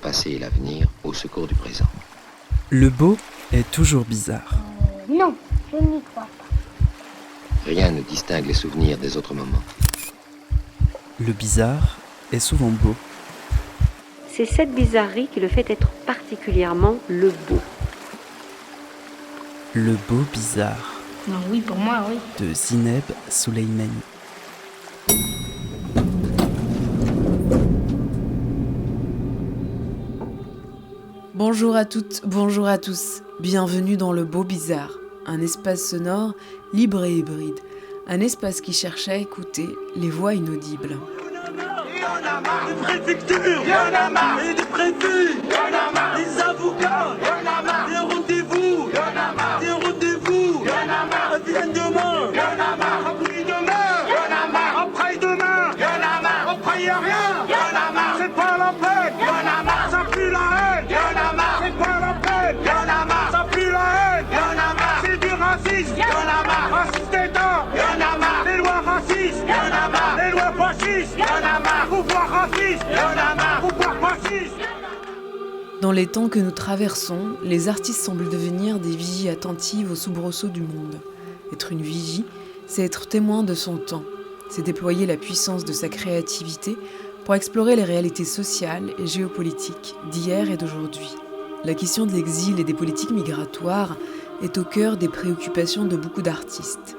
passé et l'avenir au secours du présent. Le beau est toujours bizarre. Non, je n'y crois pas. Rien ne distingue les souvenirs des autres moments. Le bizarre est souvent beau. C'est cette bizarrerie qui le fait être particulièrement le beau. Le beau bizarre. Non, oui, pour moi, oui. De Zineb Souleimani. Bonjour à toutes, bonjour à tous. Bienvenue dans Le Beau Bizarre, un espace sonore libre et hybride. Un espace qui cherche à écouter les voix inaudibles. Il y en a marre des préfectures, il y en a marre et des préfets, il y en a marre des avocats, il y en a marre des rendez-vous, il y en a marre des rendez-vous, il y en a marre viennent demain, il y en a marre après-demain, il y en a marre après-demain, il y en a marre après y a rien, il y en a marre c'est pas la peine, il y en a marre ça pue la haine, il y en a marre c'est pas la peine, il y en a marre ça pue la haine, il y en a marre c'est du racisme, il y en a marre raciste d'État, il y en a marre les lois racistes, il y en a marre les lois fascistes, il y en a marre pouvoir raciste, il y en a marre pouvoir fasciste. Dans les temps que nous traversons, les artistes semblent devenir des vigies attentives aux soubresauts du monde. Être une vigie, c'est être témoin de son temps. C'est déployer la puissance de sa créativité pour explorer les réalités sociales et géopolitiques d'hier et d'aujourd'hui. La question de l'exil et des politiques migratoires est au cœur des préoccupations de beaucoup d'artistes.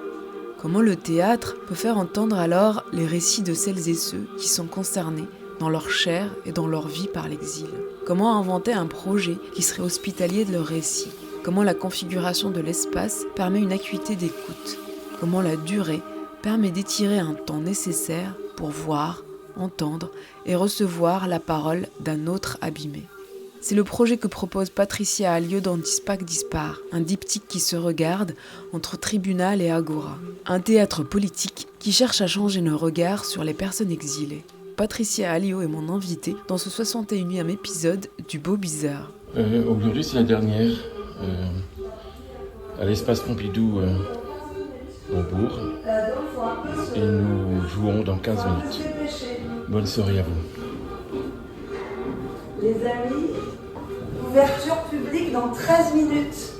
Comment le théâtre peut faire entendre alors les récits de celles et ceux qui sont concernés dans leur chair et dans leur vie par l'exil? Comment inventer un projet qui serait hospitalier de leur récit? Comment la configuration de l'espace permet une acuité d'écoute? Comment la durée permet d'étirer un temps nécessaire pour voir, entendre et recevoir la parole d'un autre abîmé? C'est le projet que propose Patricia Alliot dans Dispac Dispar, un diptyque qui se regarde entre tribunal et agora. Un théâtre politique qui cherche à changer nos regards sur les personnes exilées. Patricia Alliot est mon invitée dans ce 61e épisode du Beau Bizarre. Aujourd'hui, c'est la dernière à l'espace Pompidou au Bourg. Et nous jouons dans 15 minutes. Bonne soirée à vous. Les amis, ouverture publique dans 13 minutes.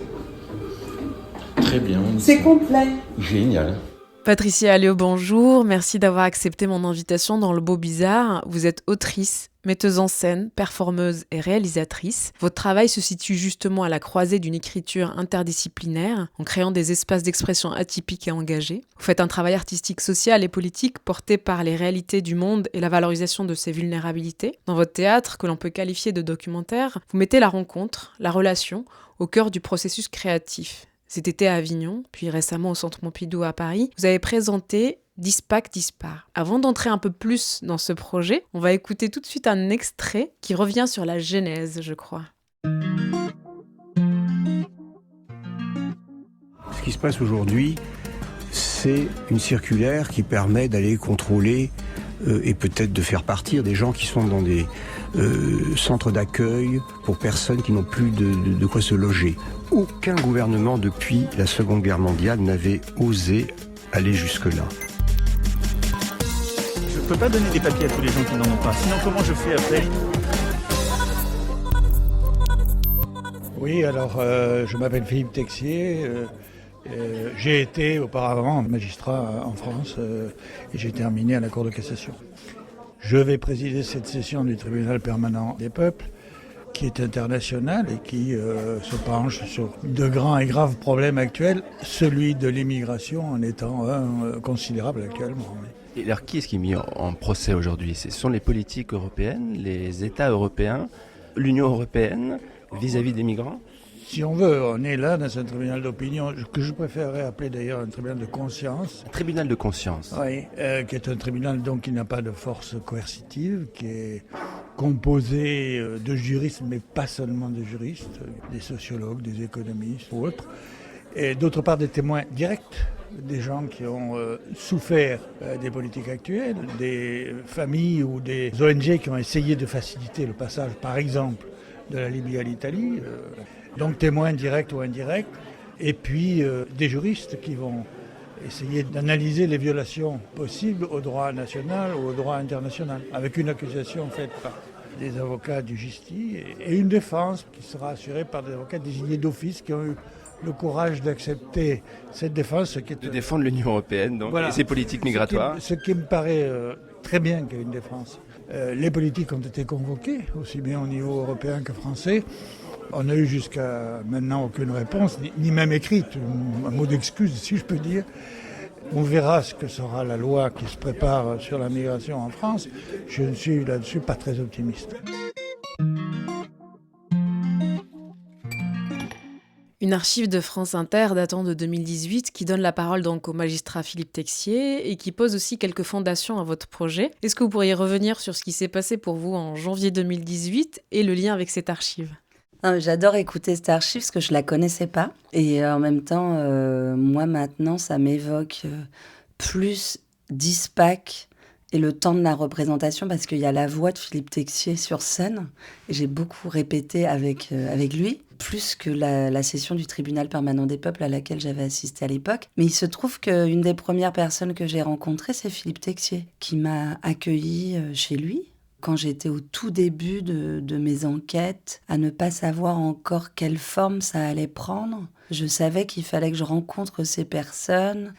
Très bien. C'est complet. Génial. Patricia Alliot, bonjour. Merci d'avoir accepté mon invitation dans Le Beau Bizarre. Vous êtes autrice, metteuse en scène, performeuse et réalisatrice. Votre travail se situe justement à la croisée d'une écriture interdisciplinaire, en créant des espaces d'expression atypiques et engagés. Vous faites un travail artistique, social et politique porté par les réalités du monde et la valorisation de ses vulnérabilités. Dans votre théâtre, que l'on peut qualifier de documentaire, vous mettez la rencontre, la relation, au cœur du processus créatif. Cet été à Avignon, puis récemment au Centre Pompidou à Paris, vous avez présenté Dispac Dispar. Avant d'entrer un peu plus dans ce projet, on va écouter tout de suite un extrait qui revient sur la genèse, je crois. Ce qui se passe aujourd'hui, c'est une circulaire qui permet d'aller contrôler et peut-être de faire partir des gens qui sont dans des centres d'accueil pour personnes qui n'ont plus de quoi se loger. Aucun gouvernement depuis la Seconde Guerre mondiale n'avait osé aller jusque-là. Je ne peux pas donner des papiers à tous les gens qui n'en ont pas. Sinon, comment je fais après ? Oui, alors je m'appelle Philippe Texier. J'ai été auparavant magistrat en France et j'ai terminé à la Cour de cassation. Je vais présider cette session du tribunal permanent des peuples qui est international et qui se penche sur de grands et graves problèmes actuels, celui de l'immigration en étant considérable actuellement. Et alors qui est-ce qui est mis en procès aujourd'hui ? Ce sont les politiques européennes, les États européens, l'Union européenne vis-à-vis des migrants ? Si on veut, on est là dans un tribunal d'opinion, que je préférerais appeler d'ailleurs un tribunal de conscience. Un tribunal de conscience. Oui, qui est un tribunal donc qui n'a pas de force coercitive, qui est composé de juristes, mais pas seulement de juristes, des sociologues, des économistes ou autres, et d'autre part des témoins directs, des gens qui ont souffert des politiques actuelles, des familles ou des ONG qui ont essayé de faciliter le passage, par exemple, de la Libye à l'Italie, donc témoins directs ou indirects, et puis des juristes qui vont essayer d'analyser les violations possibles au droit national ou au droit international, avec une accusation faite par des avocats du GISTI et une défense qui sera assurée par des avocats désignés d'office qui ont eu le courage d'accepter cette défense. De défendre l'Union européenne donc, voilà, et ses politiques migratoires. Ce qui me paraît très bien qu'il y ait une défense. Les politiques ont été convoqués, aussi bien au niveau européen que français. On n'a eu jusqu'à maintenant aucune réponse, ni même écrite, un mot d'excuse si je peux dire. On verra ce que sera la loi qui se prépare sur la migration en France. Je ne suis là-dessus pas très optimiste. Une archive de France Inter datant de 2018 qui donne la parole donc au magistrat Philippe Texier et qui pose aussi quelques fondations à votre projet. Est-ce que vous pourriez revenir sur ce qui s'est passé pour vous en janvier 2018 et le lien avec cette archive ? J'adore écouter cette archive parce que je ne la connaissais pas. Et en même temps, moi maintenant, ça m'évoque plus d'ISPAC et le temps de la représentation parce qu'il y a la voix de Philippe Texier sur scène. Et j'ai beaucoup répété avec lui, plus que la session du tribunal permanent des peuples à laquelle j'avais assisté à l'époque. Mais il se trouve qu'une des premières personnes que j'ai rencontrées, c'est Philippe Texier, qui m'a accueillie chez lui. Quand j'étais au tout début de mes enquêtes, à ne pas savoir encore quelle forme ça allait prendre, je savais qu'il fallait que je rencontre ces personnes,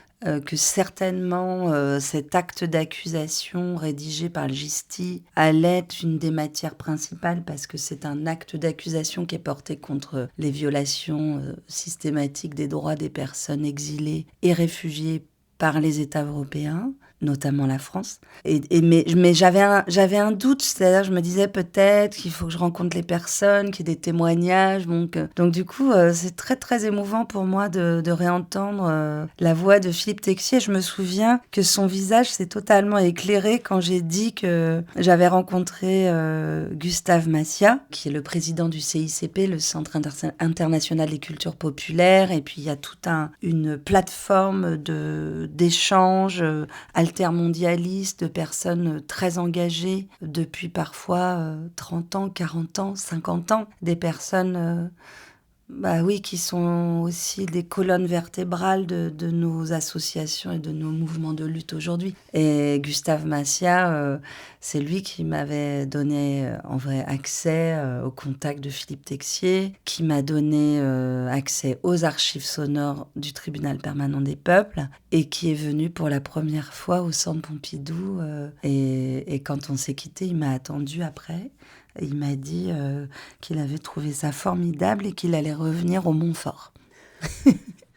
que certainement cet acte d'accusation rédigé par le GISTI allait être une des matières principales parce que c'est un acte d'accusation qui est porté contre les violations systématiques des droits des personnes exilées et réfugiées par les États européens, notamment la France. Mais j'avais un doute, c'est-à-dire je me disais peut-être qu'il faut que je rencontre les personnes, qu'il y ait des témoignages. Donc du coup, c'est très très émouvant pour moi de réentendre la voix de Philippe Texier. Je me souviens que son visage s'est totalement éclairé quand j'ai dit que j'avais rencontré Gustave Macia, qui est le président du CICP, le Centre international des cultures populaires. Et puis il y a toute une plateforme d'échanges altermondialistes, de personnes très engagées depuis parfois 30 ans, 40 ans, 50 ans, des personnes qui sont aussi des colonnes vertébrales de nos associations et de nos mouvements de lutte aujourd'hui. Et Gustave Macia, c'est lui qui m'avait donné en vrai accès au contact de Philippe Texier, qui m'a donné accès aux archives sonores du tribunal permanent des peuples et qui est venu pour la première fois au Centre Pompidou. Et quand on s'est quitté, il m'a attendu après. Il m'a dit qu'il avait trouvé ça formidable et qu'il allait revenir au Montfort.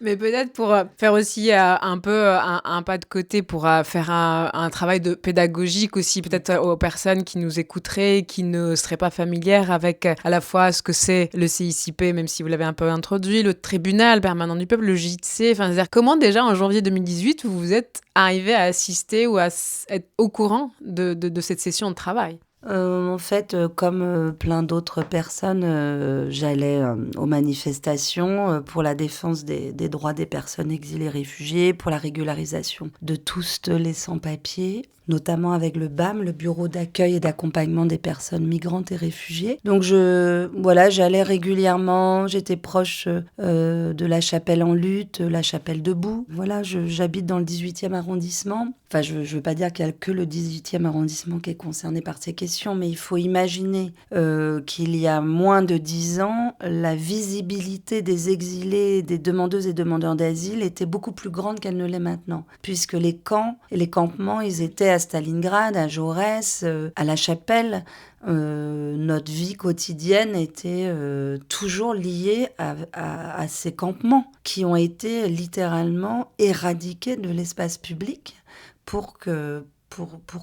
Mais peut-être pour faire aussi un peu un pas de côté, pour faire un travail de pédagogique aussi, peut-être aux personnes qui nous écouteraient, qui ne seraient pas familières avec à la fois ce que c'est le CICP, même si vous l'avez un peu introduit, le tribunal permanent du peuple, le JTC. Enfin, c'est-à-dire comment déjà en janvier 2018, vous êtes arrivé à assister ou à être au courant de cette session de travail ? En fait, comme plein d'autres personnes, j'allais aux manifestations pour la défense des droits des personnes exilées et réfugiées, pour la régularisation de tous les sans-papiers, notamment avec le BAM, le Bureau d'accueil et d'accompagnement des personnes migrantes et réfugiées. Donc j'allais régulièrement, j'étais proche de la Chapelle en lutte, la Chapelle debout. Voilà, j'habite dans le 18e arrondissement. Enfin, je ne veux pas dire qu'il n'y a que le 18e arrondissement qui est concerné par ces questions, mais il faut imaginer qu'il y a moins de 10 ans, la visibilité des exilés, des demandeuses et demandeurs d'asile était beaucoup plus grande qu'elle ne l'est maintenant, puisque les camps et les campements, ils étaient à Stalingrad, à Jaurès, à la Chapelle. Notre vie quotidienne était toujours liée à ces campements qui ont été littéralement éradiqués de l'espace public pour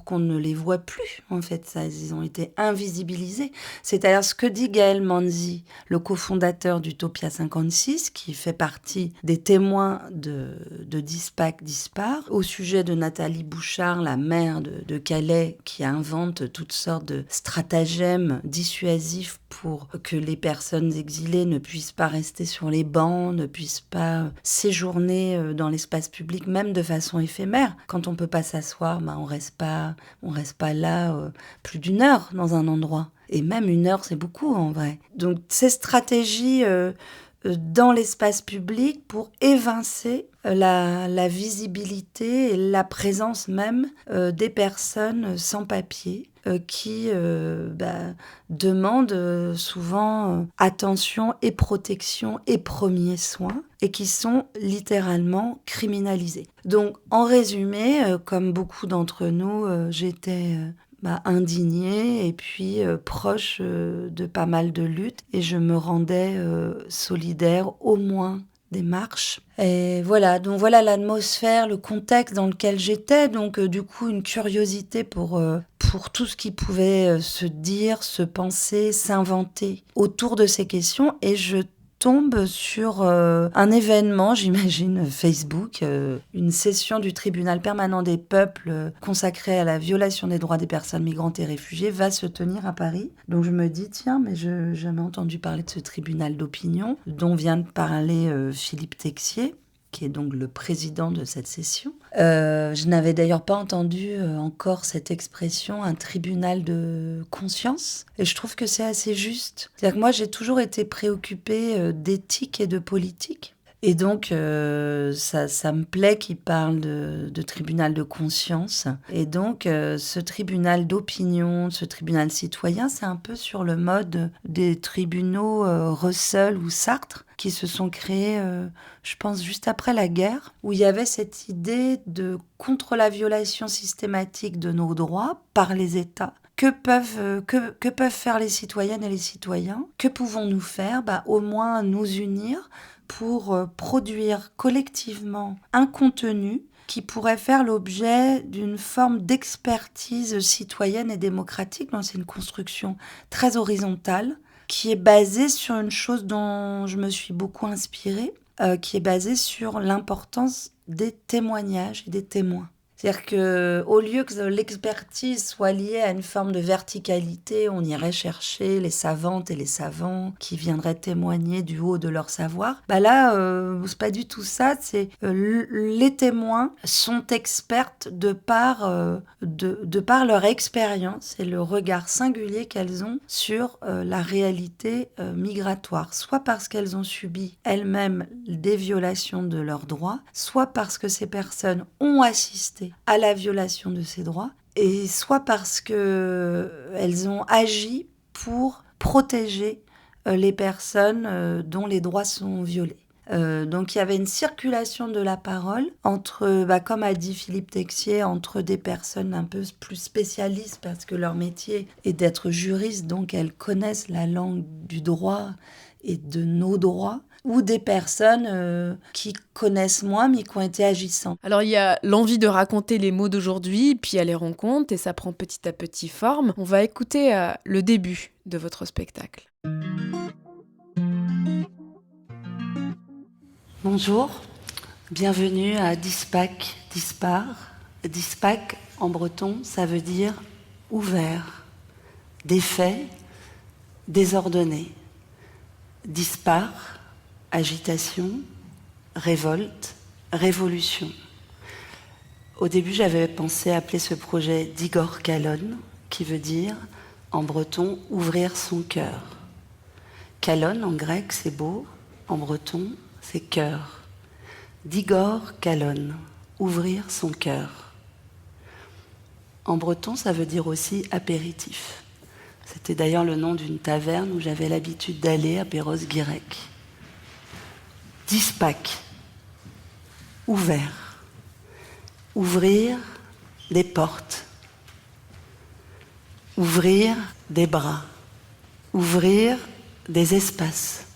qu'on ne les voit plus, en fait. Ils ont été invisibilisés. C'est-à-dire ce que dit Gaël Manzi, le cofondateur d'Utopia 56, qui fait partie des témoins de DISPAC Dispar, au sujet de Nathalie Bouchard, la maire de Calais, qui invente toutes sortes de stratagèmes dissuasifs pour que les personnes exilées ne puissent pas rester sur les bancs, ne puissent pas séjourner dans l'espace public, même de façon éphémère. Quand on ne peut pas s'asseoir, on reste pas là plus d'une heure dans un endroit. Et même une heure, c'est beaucoup en vrai. Donc ces stratégies dans l'espace public pour évincer la visibilité et la présence même des personnes sans papier qui demandent souvent attention et protection et premiers soins et qui sont littéralement criminalisés. Donc en résumé, comme beaucoup d'entre nous, j'étais indignée et puis proche de pas mal de luttes et je me rendais solidaire au moins des marches. Et voilà, donc voilà l'atmosphère, le contexte dans lequel j'étais, donc du coup une curiosité pour tout ce qui pouvait se dire, se penser, s'inventer autour de ces questions et je tombe sur un événement, j'imagine Facebook, une session du tribunal permanent des peuples consacrée à la violation des droits des personnes migrantes et réfugiées va se tenir à Paris. Donc je me dis, tiens, mais je n'ai jamais entendu parler de ce tribunal d'opinion dont vient de parler Philippe Texier, qui est donc le président de cette session. Je n'avais d'ailleurs pas entendu encore cette expression, un tribunal de conscience. Et je trouve que c'est assez juste. C'est-à-dire que moi, j'ai toujours été préoccupée d'éthique et de politique. Et donc, ça me plaît qu'il parle de tribunal de conscience. Et donc, ce tribunal d'opinion, ce tribunal citoyen, c'est un peu sur le mode des tribunaux Russell ou Sartre, qui se sont créés, je pense, juste après la guerre, où il y avait cette idée de contre la violation systématique de nos droits par les États. Que peuvent faire les citoyennes et les citoyens ? Que pouvons-nous faire ? Au moins nous unir pour produire collectivement un contenu qui pourrait faire l'objet d'une forme d'expertise citoyenne et démocratique. Donc c'est une construction très horizontale qui est basée sur une chose dont je me suis beaucoup inspirée, qui est basée sur l'importance des témoignages et des témoins. C'est-à-dire qu'au lieu que l'expertise soit liée à une forme de verticalité, on irait chercher les savantes et les savants qui viendraient témoigner du haut de leur savoir. Là, c'est pas du tout ça. C'est les témoins sont expertes de par leur expérience et le regard singulier qu'elles ont sur la réalité migratoire, soit parce qu'elles ont subi elles-mêmes des violations de leurs droits, soit parce que ces personnes ont assisté à la violation de ces droits, et soit parce qu'elles ont agi pour protéger les personnes dont les droits sont violés. Donc il y avait une circulation de la parole entre, comme a dit Philippe Texier, entre des personnes un peu plus spécialistes parce que leur métier est d'être juriste, donc elles connaissent la langue du droit et de nos droits, ou des personnes qui connaissent moins mais qui ont été agissantes. Alors il y a l'envie de raconter les mots d'aujourd'hui, puis il y a les rencontres et ça prend petit à petit forme. On va écouter le début de votre spectacle. Bonjour, bienvenue à Dispac, Dispar. Dispac en breton, ça veut dire ouvert, défait, désordonné. Dispar, agitation, révolte, révolution. Au début, j'avais pensé appeler ce projet Digor Kalon, qui veut dire, en breton, ouvrir son cœur. Kalon, en grec, c'est beau, en breton, c'est cœur. Digor Kalon, ouvrir son cœur. En breton, ça veut dire aussi apéritif. C'était d'ailleurs le nom d'une taverne où j'avais l'habitude d'aller à Perros-Guirec. Dispac, ouvert, ouvrir des portes, ouvrir des bras, ouvrir des espaces,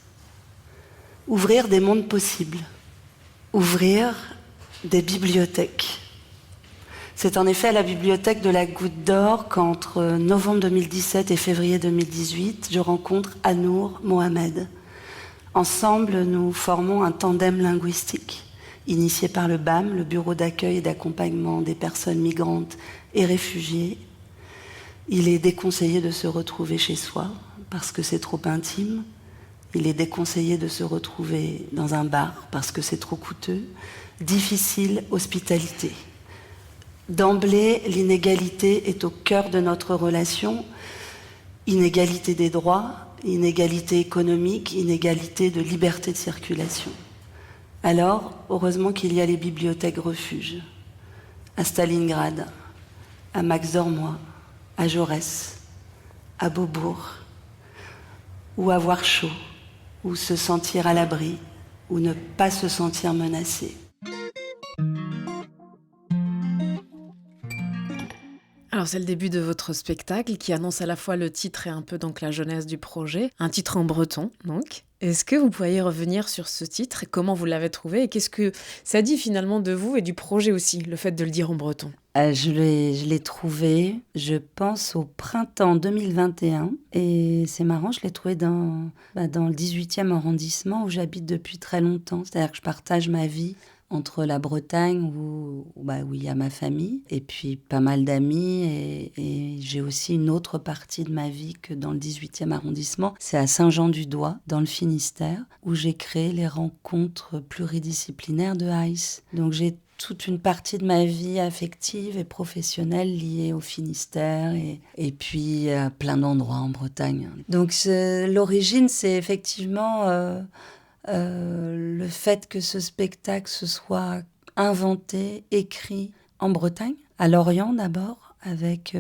ouvrir des mondes possibles, ouvrir des bibliothèques. C'est en effet à la bibliothèque de la Goutte d'Or qu'entre novembre 2017 et février 2018, je rencontre Anour Mohamed. Ensemble, nous formons un tandem linguistique, initié par le BAM, le Bureau d'accueil et d'accompagnement des personnes migrantes et réfugiées. Il est déconseillé de se retrouver chez soi, parce que c'est trop intime. Il est déconseillé de se retrouver dans un bar, parce que c'est trop coûteux. Difficile hospitalité. D'emblée, l'inégalité est au cœur de notre relation. Inégalité des droits inégalité économique, inégalité de liberté de circulation. Alors, heureusement qu'il y a les bibliothèques refuges, à Stalingrad, à Max Dormois, à Jaurès, à Beaubourg, ou avoir chaud, ou se sentir à l'abri, ou ne pas se sentir menacé. Alors c'est le début de votre spectacle qui annonce à la fois le titre et un peu donc la genèse du projet. Un titre en breton donc. Est-ce que vous pourriez revenir sur ce titre et comment vous l'avez trouvé et qu'est-ce que ça dit finalement de vous et du projet aussi, le fait de le dire en breton? Je l'ai trouvé, je pense, au printemps 2021 et c'est marrant, je l'ai trouvé dans le 18e arrondissement où j'habite depuis très longtemps. C'est-à-dire que je partage ma vie entre la Bretagne où il y a ma famille et puis pas mal d'amis et j'ai aussi une autre partie de ma vie que dans le 18e arrondissement. C'est à Saint-Jean-du-Doigt, dans le Finistère, où j'ai créé les rencontres pluridisciplinaires de ICE. Donc j'ai toute une partie de ma vie affective et professionnelle liée au Finistère et puis à plein d'endroits en Bretagne. Donc l'origine, c'est effectivement le fait que ce spectacle se soit inventé, écrit en Bretagne, à Lorient d'abord, avec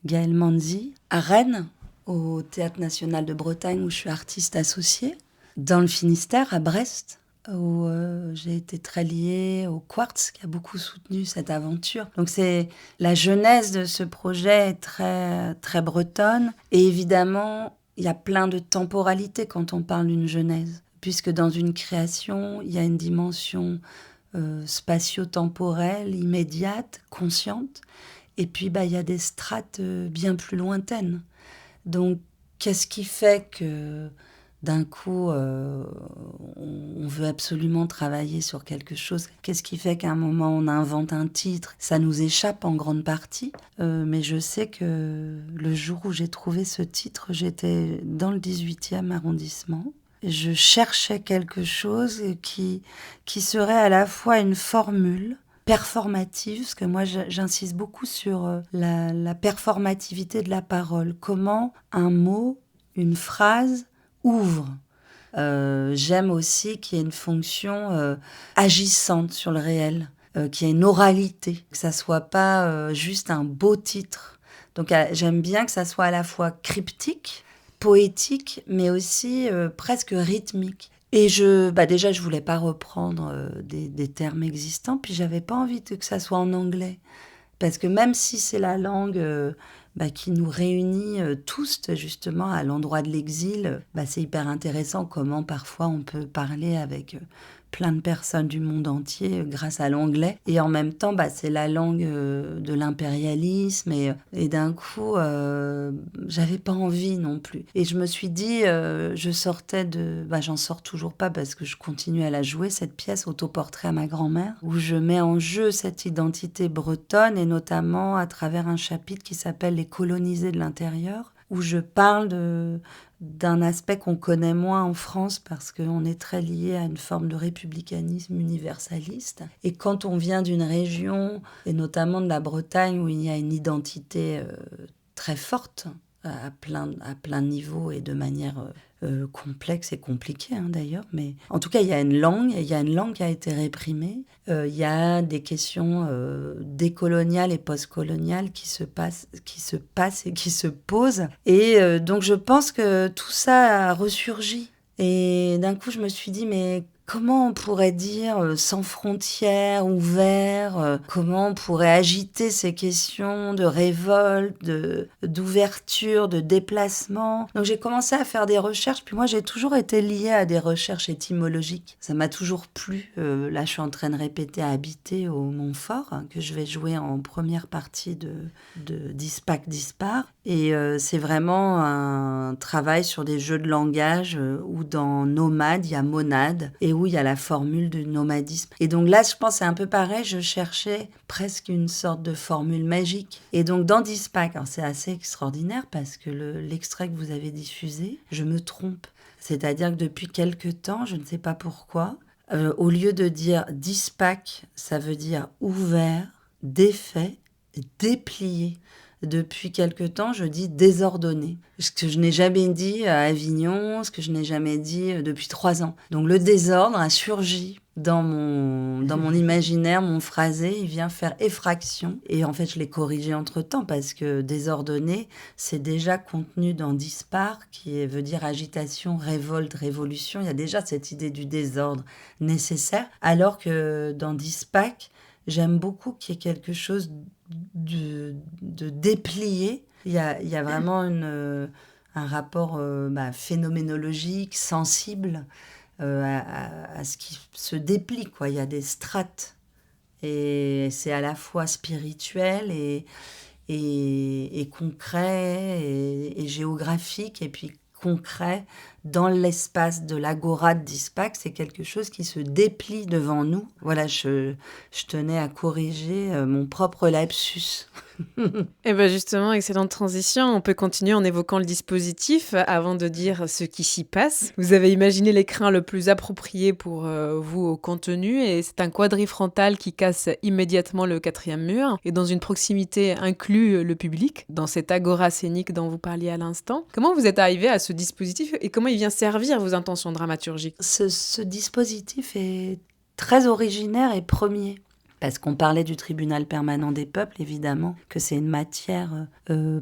Gaël Manzi, à Rennes, au Théâtre National de Bretagne où je suis artiste associée, dans le Finistère, à Brest, où j'ai été très liée au Quartz, qui a beaucoup soutenu cette aventure. Donc c'est la genèse de ce projet est très, très bretonne. Et évidemment, il y a plein de temporalité quand on parle d'une genèse, puisque dans une création, il y a une dimension spatio-temporelle, immédiate, consciente. Et puis, il y a des strates bien plus lointaines. Donc, qu'est-ce qui fait que d'un coup, on veut absolument travailler sur quelque chose? Qu'est-ce qui fait qu'à un moment, on invente un titre? Ça nous échappe en grande partie. Mais je sais que le jour où j'ai trouvé ce titre, j'étais dans le 18e arrondissement. Je cherchais quelque chose qui serait à la fois une formule performative, parce que moi j'insiste beaucoup sur la performativité de la parole. Comment un mot, une phrase ouvre. J'aime aussi qu'il y ait une fonction agissante sur le réel, qu'il y ait une oralité, que ça soit pas juste un beau titre. Donc j'aime bien que ça soit à la fois cryptique, poétique, mais aussi presque rythmique. Et déjà, je voulais pas reprendre des termes existants, puis j'avais pas envie que ça soit en anglais. Parce que même si c'est la langue qui nous réunit tous, justement, à l'endroit de l'exil, c'est hyper intéressant comment parfois on peut parler avec plein de personnes du monde entier grâce à l'anglais. Et en même temps, c'est la langue de l'impérialisme. Et d'un coup, j'avais pas envie non plus. Et je me suis dit, je sortais de... j'en sors toujours pas parce que je continue à la jouer, cette pièce Autoportrait à ma grand-mère, où je mets en jeu cette identité bretonne, et notamment à travers un chapitre qui s'appelle « Les colonisés de l'intérieur », où je parle d'un aspect qu'on connaît moins en France parce qu'on est très lié à une forme de républicanisme universaliste. Et quand on vient d'une région, et notamment de la Bretagne, où il y a une identité très forte, à plein de niveaux et de manière complexe et compliquée d'ailleurs, mais en tout cas il y a une langue qui a été réprimée, il y a des questions décoloniales et postcoloniales qui se passent et qui se posent, et donc je pense que tout ça a ressurgi. Et d'un coup je me suis dit, mais comment on pourrait dire sans frontières, ouvert, comment on pourrait agiter ces questions de révolte, d'ouverture, de déplacement. Donc j'ai commencé à faire des recherches, puis moi j'ai toujours été liée à des recherches étymologiques. Ça m'a toujours plu. Là je suis en train de répéter à Habiter au Montfort, que je vais jouer en première partie de Dispac Dispar. Et c'est vraiment un travail sur des jeux de langage où dans nomade, il y a monade, et où il y a la formule du nomadisme. Et donc là, je pense c'est un peu pareil, je cherchais presque une sorte de formule magique. Et donc dans Dispac, alors c'est assez extraordinaire parce que l'extrait que vous avez diffusé, je me trompe. C'est-à-dire que depuis quelque temps, je ne sais pas pourquoi, au lieu de dire Dispac, ça veut dire ouvert, défait, déplié. Depuis quelque temps, je dis désordonné. Ce que je n'ai jamais dit à Avignon, ce que je n'ai jamais dit depuis 3 ans. Donc le désordre a surgi dans mon imaginaire, mon phrasé, il vient faire effraction. Et en fait, je l'ai corrigé entre-temps parce que désordonné, c'est déjà contenu dans Dispar, qui veut dire agitation, révolte, révolution. Il y a déjà cette idée du désordre nécessaire. Alors que dans Dispac, j'aime beaucoup qu'il y ait quelque chose de déplié. Il y a vraiment un rapport phénoménologique, sensible, à ce qui se déplie, quoi. Il y a des strates et c'est à la fois spirituel et concret et géographique et puis concret dans l'espace de l'agora de Dispac. C'est quelque chose qui se déplie devant nous. Voilà, je tenais à corriger mon propre lapsus. Et bien justement, excellente transition. On peut continuer en évoquant le dispositif avant de dire ce qui s'y passe. Vous avez imaginé l'écrin le plus approprié pour vous au contenu et c'est un quadrifrontal qui casse immédiatement le 4e mur et dans une proximité inclut le public, dans cette agora scénique dont vous parliez à l'instant. Comment vous êtes arrivé à ce dispositif et comment il vient servir vos intentions dramaturgiques ? Ce dispositif est très originaire et premier. Parce qu'on parlait du tribunal permanent des peuples, évidemment, que c'est une matière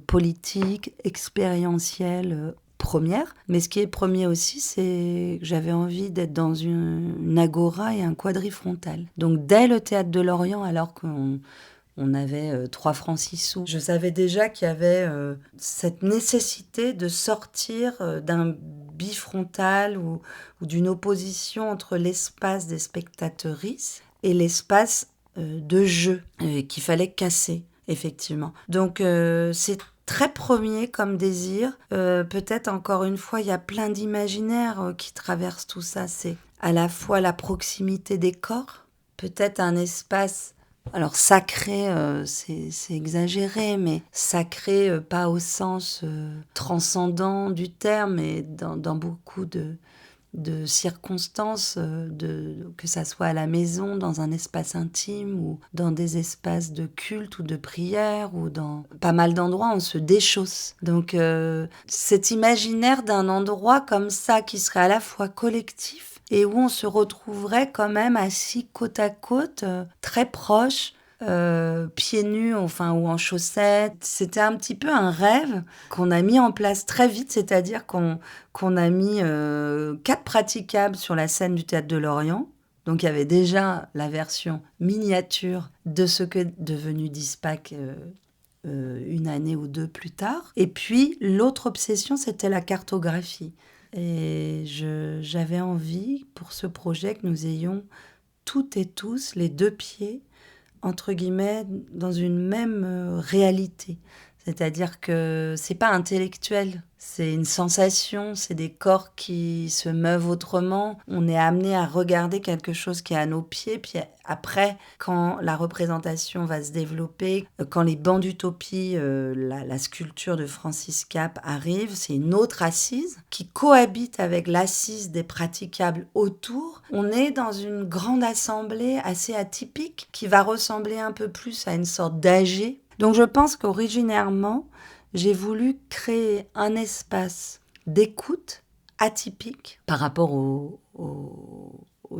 politique, expérientielle, première. Mais ce qui est premier aussi, c'est que j'avais envie d'être dans une agora et un quadrifrontal. Donc dès le Théâtre de Lorient, alors qu'on avait 3 francs 6 sous, je savais déjà qu'il y avait cette nécessité de sortir d'un bifrontal ou d'une opposition entre l'espace des spectatrices et l'espace de jeu qu'il fallait casser, effectivement. Donc, c'est très premier comme désir. Peut-être, encore une fois, il y a plein d'imaginaires qui traversent tout ça. C'est à la fois la proximité des corps, peut-être un espace... Alors, sacré, c'est exagéré, mais sacré, pas au sens transcendant du terme, mais dans beaucoup de circonstances, que ça soit à la maison, dans un espace intime ou dans des espaces de culte ou de prière ou dans pas mal d'endroits, on se déchausse. Donc cet imaginaire d'un endroit comme ça qui serait à la fois collectif et où on se retrouverait quand même assis côte à côte, très proches, pieds nus, enfin, ou en chaussettes. C'était un petit peu un rêve qu'on a mis en place très vite, c'est-à-dire qu'on a mis 4 praticables sur la scène du Théâtre de Lorient. Donc il y avait déjà la version miniature de ce que est devenu Dispac 1 année ou 2 plus tard. Et puis l'autre obsession, c'était la cartographie. Et j'avais envie pour ce projet que nous ayons toutes et tous les 2 pieds entre guillemets, dans une même réalité. C'est-à-dire que c'est pas intellectuel, c'est une sensation, c'est des corps qui se meuvent autrement. On est amené à regarder quelque chose qui est à nos pieds, puis après, quand la représentation va se développer, quand les bancs d'utopie, la sculpture de Francis Cape arrive, c'est une autre assise qui cohabite avec l'assise des praticables autour. On est dans une grande assemblée assez atypique qui va ressembler un peu plus à une sorte d'AG. Donc je pense qu'originairement, j'ai voulu créer un espace d'écoute atypique par rapport aux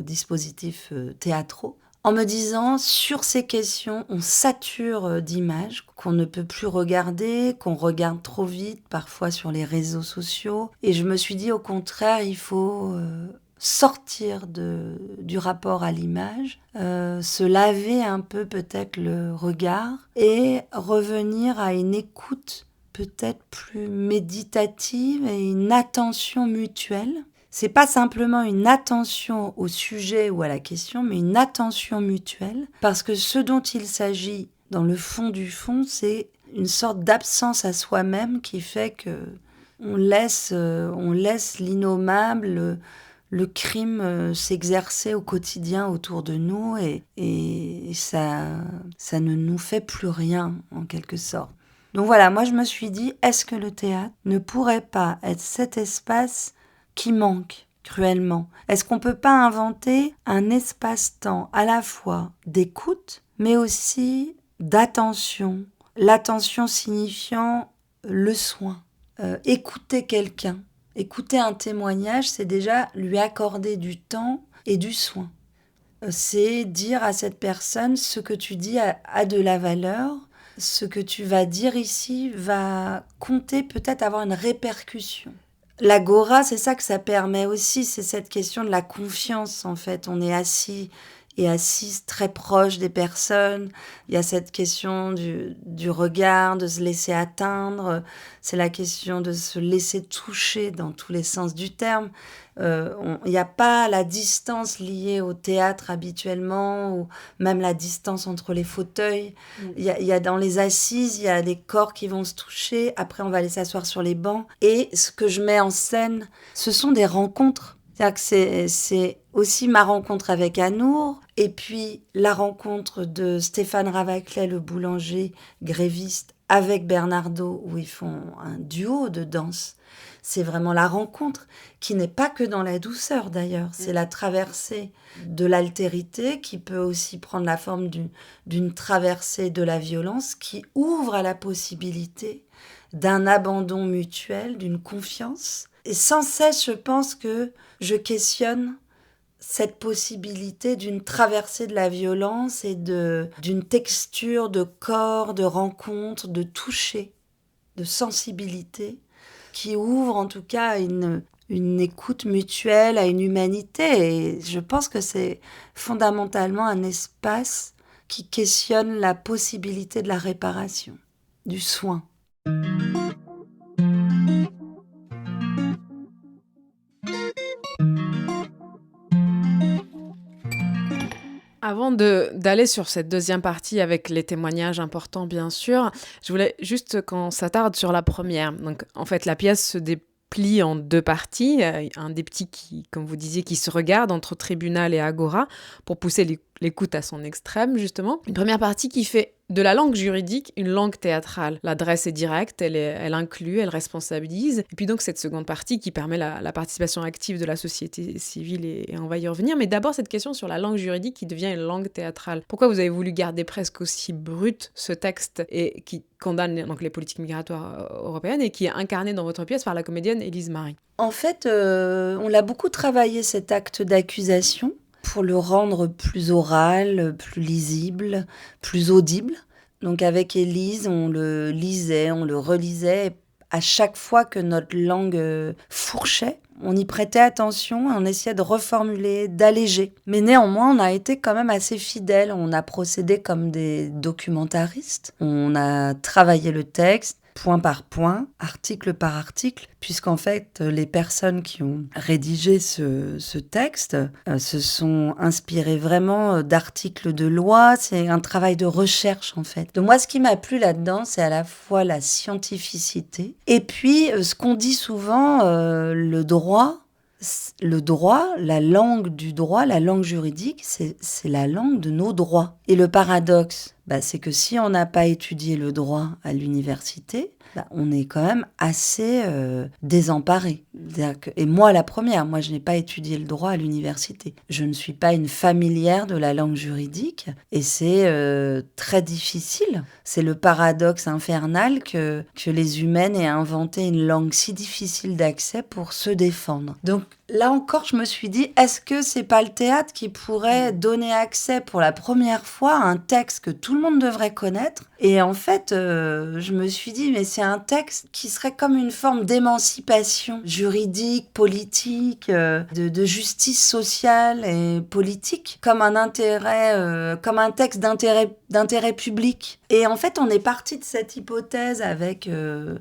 dispositifs théâtraux, en me disant, sur ces questions, on sature d'images qu'on ne peut plus regarder, qu'on regarde trop vite, parfois sur les réseaux sociaux. Et je me suis dit, au contraire, il faut sortir du rapport à l'image, se laver un peu peut-être le regard et revenir à une écoute peut-être plus méditative et une attention mutuelle. C'est pas simplement une attention au sujet ou à la question, mais une attention mutuelle, parce que ce dont il s'agit dans le fond du fond, c'est une sorte d'absence à soi-même qui fait que on laisse l'innommable, le crime s'exercer au quotidien autour de nous et ça ne nous fait plus rien en quelque sorte. Donc voilà, moi je me suis dit, est-ce que le théâtre ne pourrait pas être cet espace qui manque cruellement? Est-ce qu'on ne peut pas inventer un espace-temps à la fois d'écoute, mais aussi d'attention, l'attention signifiant le soin. Écouter quelqu'un, écouter un témoignage, c'est déjà lui accorder du temps et du soin. C'est dire à cette personne ce que tu dis a de la valeur, ce que tu vas dire ici va compter, peut-être avoir une répercussion. L'agora, c'est ça que ça permet aussi, c'est cette question de la confiance en fait. On est assis et assise très proche des personnes. Il y a cette question du regard, de se laisser atteindre. C'est la question de se laisser toucher dans tous les sens du terme. Il n'y a pas la distance liée au théâtre habituellement, ou même la distance entre les fauteuils. Il y a dans les assises, il y a des corps qui vont se toucher. Après, on va aller s'asseoir sur les bancs. Et ce que je mets en scène, ce sont des rencontres. C'est-à-dire que c'est aussi ma rencontre avec Anour, et puis la rencontre de Stéphane Ravaclet, le boulanger gréviste, avec Bernardo, où ils font un duo de danse. C'est vraiment la rencontre, qui n'est pas que dans la douceur d'ailleurs. C'est la traversée de l'altérité, qui peut aussi prendre la forme d'une traversée de la violence, qui ouvre à la possibilité d'un abandon mutuel, d'une confiance. Et sans cesse, je pense que je questionne cette possibilité d'une traversée de la violence et d'une texture de corps, de rencontre, de toucher, de sensibilité, qui ouvre en tout cas à une écoute mutuelle, à une humanité. Et je pense que c'est fondamentalement un espace qui questionne la possibilité de la réparation, du soin. Avant d'aller sur cette deuxième partie avec les témoignages importants, bien sûr, je voulais juste qu'on s'attarde sur la première. Donc, en fait, la pièce se déplie en deux parties. Un diptyque, comme vous disiez, qui se regarde entre tribunal et agora pour pousser l'écoute à son extrême, justement. Une première partie qui fait de la langue juridique une langue théâtrale. L'adresse est directe, elle inclut, elle responsabilise. Et puis donc cette seconde partie qui permet la participation active de la société civile et on va y revenir. Mais d'abord cette question sur la langue juridique qui devient une langue théâtrale. Pourquoi vous avez voulu garder presque aussi brut ce texte et qui condamne donc les politiques migratoires européennes et qui est incarné dans votre pièce par la comédienne Élise Marie? En fait, on l'a beaucoup travaillé cet acte d'accusation, pour le rendre plus oral, plus lisible, plus audible. Donc avec Élise, on le lisait, on le relisait. À chaque fois que notre langue fourchait, on y prêtait attention et on essayait de reformuler, d'alléger. Mais néanmoins, on a été quand même assez fidèles. On a procédé comme des documentaristes. On a travaillé le texte, point par point, article par article, puisqu'en fait, les personnes qui ont rédigé ce texte se sont inspirées vraiment d'articles de loi. C'est un travail de recherche, en fait. Donc moi, ce qui m'a plu là-dedans, c'est à la fois la scientificité, et puis, ce qu'on dit souvent, le droit, la langue du droit, la langue juridique, c'est la langue de nos droits. Et le paradoxe, c'est que si on n'a pas étudié le droit à l'université, on est quand même assez désemparé. Et moi, la première, je n'ai pas étudié le droit à l'université. Je ne suis pas une familière de la langue juridique et c'est très difficile. C'est le paradoxe infernal que les humaines aient inventé une langue si difficile d'accès pour se défendre. Donc là encore, je me suis dit, est-ce que c'est pas le théâtre qui pourrait donner accès pour la première fois à un texte que tout le monde devrait connaître? Et en fait, je me suis dit, mais c'est un texte qui serait comme une forme d'émancipation juridique, politique, de justice sociale et politique, comme un texte d'intérêt public. Et en fait, on est parti de cette hypothèse avec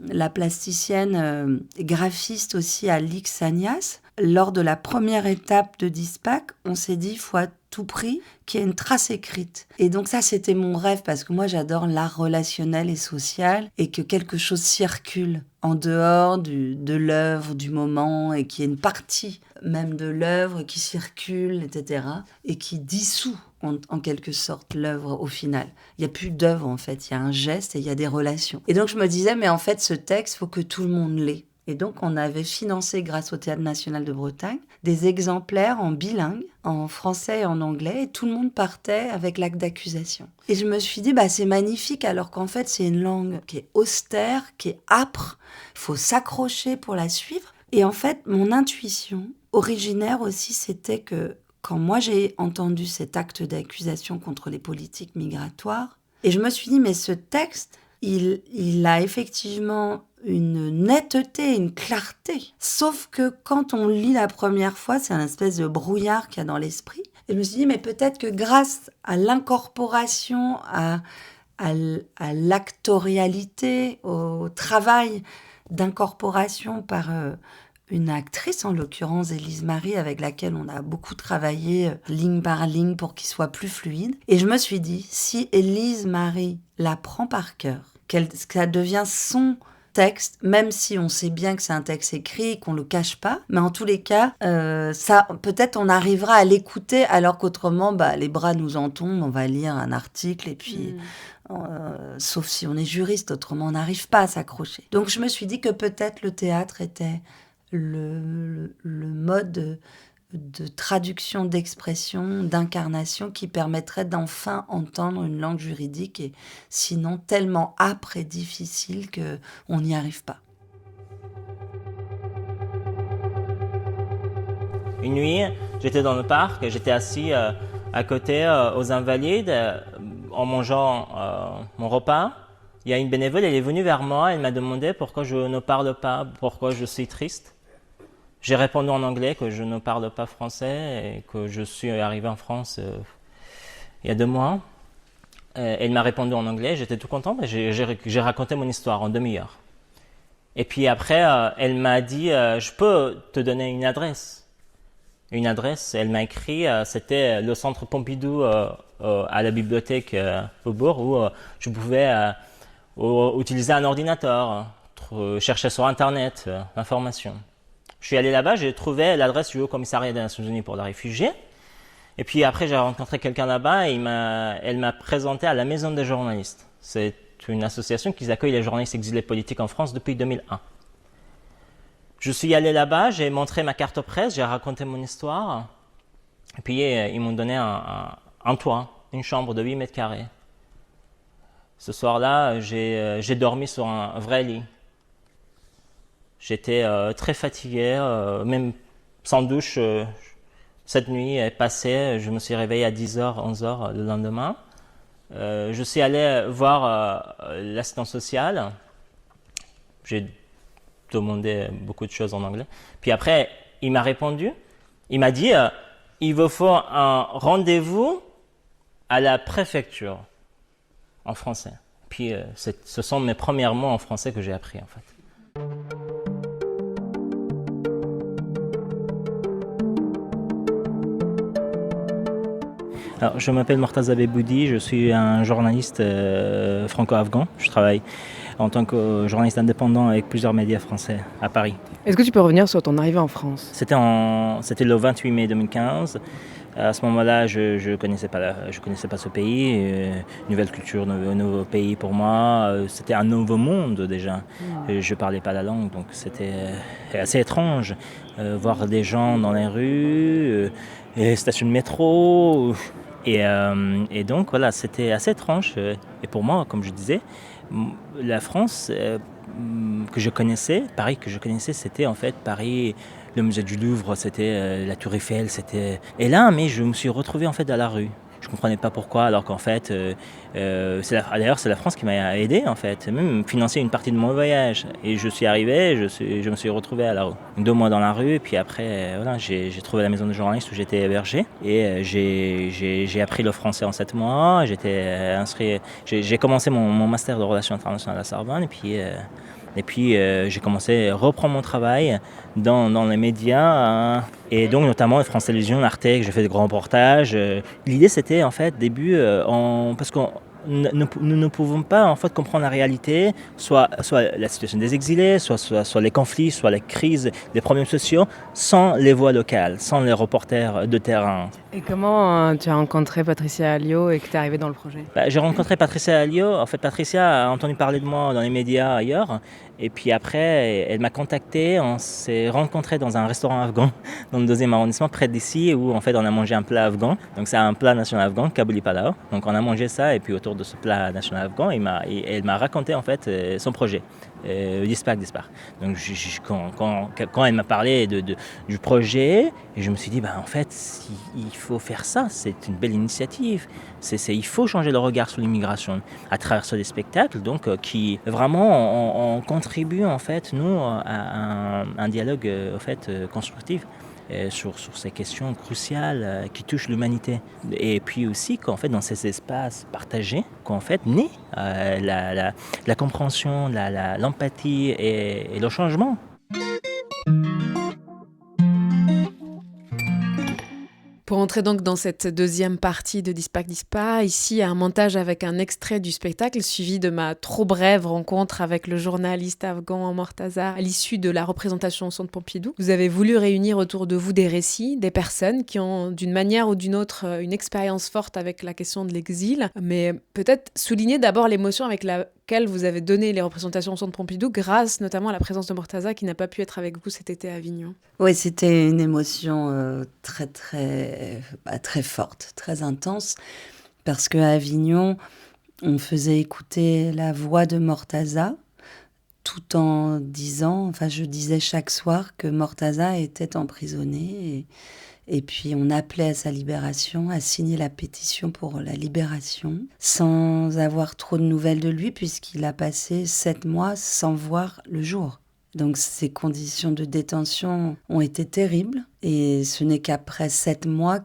la plasticienne graphiste aussi Alix Sagnas. Lors de la première étape de DISPAC, on s'est dit, il faut à tout prix qu'il y ait une trace écrite. Et donc ça, c'était mon rêve, parce que moi, j'adore l'art relationnel et social, et que quelque chose circule en dehors de l'œuvre, du moment, et qu'il y ait une partie même de l'œuvre qui circule, etc., et qui dissout en quelque sorte l'œuvre au final. Il n'y a plus d'œuvre, en fait. Il y a un geste et il y a des relations. Et donc, je me disais, mais en fait, ce texte, il faut que tout le monde l'ait. Et donc, on avait financé, grâce au Théâtre National de Bretagne, des exemplaires en bilingue, en français et en anglais, et tout le monde partait avec l'acte d'accusation. Et je me suis dit, c'est magnifique, alors qu'en fait, c'est une langue qui est austère, qui est âpre, il faut s'accrocher pour la suivre. Et en fait, mon intuition originaire aussi, c'était que quand moi j'ai entendu cet acte d'accusation contre les politiques migratoires, et je me suis dit, mais ce texte, il a effectivement une netteté, une clarté. Sauf que quand on lit la première fois, c'est un espèce de brouillard qu'il y a dans l'esprit. Et je me suis dit, mais peut-être que grâce à l'incorporation, à l'actorialité, au travail d'incorporation par une actrice, en l'occurrence Élise Marie, avec laquelle on a beaucoup travaillé ligne par ligne pour qu'il soit plus fluide. Et je me suis dit, si Élise Marie la prend par cœur, que ça devient son texte, même si on sait bien que c'est un texte écrit, qu'on le cache pas, mais en tous les cas, ça, peut-être on arrivera à l'écouter, alors qu'autrement, les bras nous en tombent, on va lire un article et puis... sauf si on est juriste, autrement on n'arrive pas à s'accrocher. Donc je me suis dit que peut-être le théâtre était le mode de traduction, d'expression, d'incarnation qui permettrait d'enfin entendre une langue juridique et sinon tellement âpre et difficile qu'on n'y arrive pas. Une nuit, j'étais dans le parc, j'étais assis à côté aux Invalides en mangeant mon repas. Il y a une bénévole, elle est venue vers moi, elle m'a demandé pourquoi je ne parle pas, pourquoi je suis triste. J'ai répondu en anglais que je ne parle pas français et que je suis arrivé en France il y a 2 mois. Elle m'a répondu en anglais, j'étais tout content, mais j'ai raconté mon histoire en demi-heure. Et puis après, elle m'a dit, je peux te donner une adresse. Une adresse, elle m'a écrit, c'était le centre Pompidou à la bibliothèque Faubourg, où je pouvais utiliser un ordinateur, chercher sur Internet l'information. Je suis allé là-bas, j'ai trouvé l'adresse du Haut-Commissariat des Nations Unies pour les réfugiés. Et puis après, j'ai rencontré quelqu'un là-bas et elle m'a présenté à la Maison des journalistes. C'est une association qui accueille les journalistes exilés politiques en France depuis 2001. Je suis allé là-bas, j'ai montré ma carte presse, j'ai raconté mon histoire. Et puis ils m'ont donné un toit, une chambre de 8 mètres carrés. Ce soir-là, j'ai dormi sur un vrai lit. J'étais très fatigué, même sans douche. Cette nuit est passée, je me suis réveillé à 10h, 11h le lendemain. Je suis allé voir l'assistant social. J'ai demandé beaucoup de choses en anglais. Puis après, il m'a répondu. Il m'a dit, il vous faut un rendez-vous à la préfecture en français. Puis ce sont mes premiers mots en français que j'ai appris en fait. Alors, je m'appelle Mortaza Beboudi, je suis un journaliste franco-afghan. Je travaille en tant que journaliste indépendant avec plusieurs médias français à Paris. Est-ce que tu peux revenir sur ton arrivée en France ? C'était le 28 mai 2015. À ce moment-là, je connaissais pas ce pays, nouvelle culture, nouveau pays pour moi. C'était un nouveau monde déjà. Je parlais pas la langue, donc c'était assez étrange. Voir des gens dans les rues, stations de métro. Et donc voilà, c'était assez étrange. Et pour moi, comme je disais, la France que je connaissais, Paris que je connaissais, c'était en fait Paris, le musée du Louvre, c'était la Tour Eiffel, c'était... Et là, mais je me suis retrouvé en fait à la rue. Je comprenais pas pourquoi, alors qu'en fait, d'ailleurs c'est la France qui m'a aidé en fait, même financé une partie de mon voyage. Et je suis arrivé, je me suis retrouvé à la rue. 2 mois dans la rue, et puis après, voilà, j'ai trouvé la maison de journaliste où j'étais hébergé. Et j'ai appris le français en 7 mois. J'étais inscrit, j'ai commencé mon master de relations internationales à Sorbonne, et puis j'ai commencé à reprendre mon travail dans les médias, et donc notamment France Télévisions, Arte, que j'ai fait de grands reportages. L'idée c'était en fait début, parce que nous ne pouvons pas en fait comprendre la réalité, soit la situation des exilés, soit les conflits, soit les crises, les problèmes sociaux, sans les voix locales, sans les reporters de terrain. Et comment tu as rencontré Patricia Alliot et que tu es arrivé dans le projet ? J'ai rencontré Patricia Alliot. En fait, Patricia a entendu parler de moi dans les médias ailleurs. Et puis après, elle m'a contacté, on s'est rencontrés dans un restaurant afghan dans le 2e arrondissement, près d'ici, où en fait on a mangé un plat afghan. Donc c'est un plat national afghan, Kabouli Palao. Donc on a mangé ça, et puis autour de ce plat national afghan, elle m'a raconté en fait son projet. Dispak. Donc quand elle m'a parlé du projet, je me suis dit en fait il faut faire ça, c'est une belle initiative. Il faut changer le regard sur l'immigration à travers ce spectacle, donc qui vraiment on contribue en fait nous à un dialogue constructif. Sur ces questions cruciales qui touchent l'humanité. Et puis aussi qu'en fait dans ces espaces partagés qu'en fait naît la compréhension, l'empathie et le changement. Pour entrer donc dans cette deuxième partie de Dispak Dispa, ici un montage avec un extrait du spectacle suivi de ma trop brève rencontre avec le journaliste afghan Mortaza à l'issue de la représentation au Centre Pompidou. Vous avez voulu réunir autour de vous des récits, des personnes qui ont d'une manière ou d'une autre une expérience forte avec la question de l'exil, mais peut-être souligner d'abord l'émotion avec laquelle vous avez donné les représentations au Centre Pompidou grâce notamment à la présence de Mortaza qui n'a pas pu être avec vous cet été à Avignon. Oui, c'était une émotion très forte, très intense, parce qu'à Avignon, on faisait écouter la voix de Mortaza, tout en disant, je disais chaque soir que Mortaza était emprisonné, et puis on appelait à sa libération, à signer la pétition pour la libération, sans avoir trop de nouvelles de lui, puisqu'il a passé 7 mois sans voir le jour. Donc ces conditions de détention ont été terribles et ce n'est qu'après 7 mois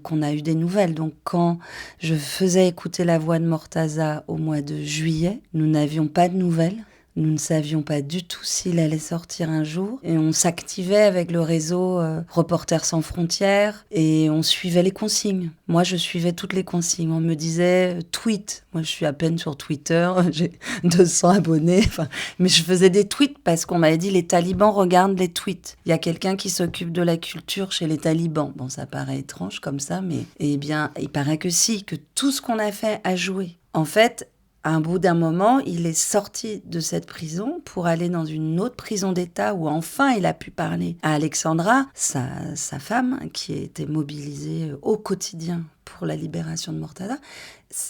qu'on a eu des nouvelles. Donc quand je faisais écouter la voix de Mortaza au mois de juillet, nous n'avions pas de nouvelles. Nous ne savions pas du tout s'il allait sortir un jour. Et on s'activait avec le réseau Reporters sans frontières et on suivait les consignes. Moi, je suivais toutes les consignes. On me disait tweet. Moi, je suis à peine sur Twitter. J'ai 200 abonnés. Mais je faisais des tweets parce qu'on m'avait dit les talibans regardent les tweets. Il y a quelqu'un qui s'occupe de la culture chez les talibans. Bon, ça paraît étrange comme ça, mais il paraît que si, que tout ce qu'on a fait a joué. En fait, à un bout d'un moment, il est sorti de cette prison pour aller dans une autre prison d'État où enfin il a pu parler à Alexandra, sa femme, qui était mobilisée au quotidien pour la libération de Mortaza.